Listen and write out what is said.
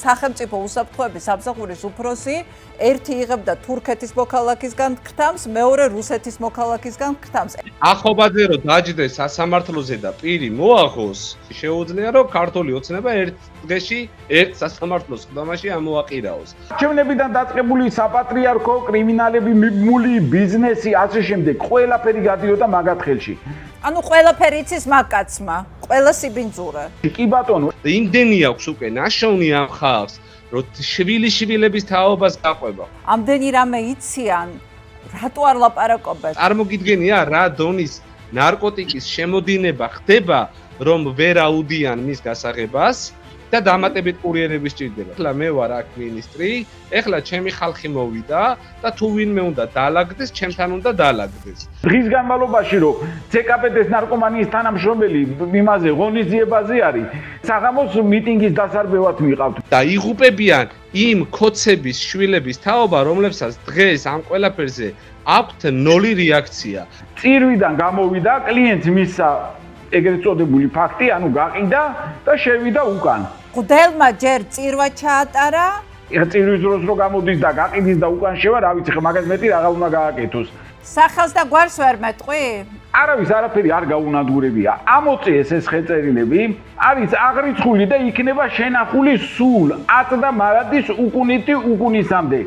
სახელმწიფო უსაფრთხოების სამსახურის უფროსი ერთი იღებდა თურქეთის მოქალაქისგან ქრთამს, მეორე რუსეთის მოქალაქისგან ქრთამს. ახობაზე რომ დაჯდეს სასამართლოზე და პირი მოაღოს, შეუძლია რომ ქართული ოცნება ერთ დღეში ერთ სასამართლოს ხდომაში ამოაყირაოს. არჩევნებიდან დაწყებული საპატრიარქო კრიმინალები, მიბმული ბიზნესი, ასე შემდეგ, ყველაფერი გადიოდა მაგათ ხელში. ანუ ყველაფერი იცის მაგკაცმა, ყველა სიბინძურე. კი ბატონო, იმდენი აქვს უკვე ნაშოვნი ამ ხალხს, რომ შვილიშვილების თაობას გაყვება. ამდენი რამე იციან, რატო არ ლაპარაკობენ? წარმოგიდგენია რა დონის ნარკოტიკის შემოდინება ხდება, რომ ვერ აუდიან მის გასაღებას და დამატებით კურიერები სჭირდება. ახლა მე ვარ აქ მინისტრი, ახლა ჩემი ხალხი მოვიდა და თუ ვინმე უნდა დაალაგდეს, ჩემთან უნდა დაალაგდეს. დღის განმავლობაში რომ CKPD-ს ნარკომანიის თანამშრომელი იმაზე ღონისძიებაზე არის, საღამოს მიტინგის დასარბევად მიყავთ. და იღუპებიან იმ ქოცების შვილების თაობა, რომლებსაც დღეს ამ ყველაფერზე აქვთ ნოლი რეაქცია. წირვიდან გამოვიდა, კლიენტს მისცა ეგრეთ წოდებული ფაქტი, ანუ გაყიდა და შევიდა უკან. მღვდელმა ჯერ წირვა ჩაატარა, წირვის დროს რო გამოდის და გაყიდის და უკან შევა, რა ვიცი, მაგას მეტი რაღა უნდა გააკეთოს. სახელს და გვარს ვერ მეტყვი? არავის არაფერი არ გაუნადგურებია. ამოწიეს ეს ხელწერილები, არის აღრიცხული და იქნება შენახული სულ 10 და მარადის უკუნითი უკუნისამდე.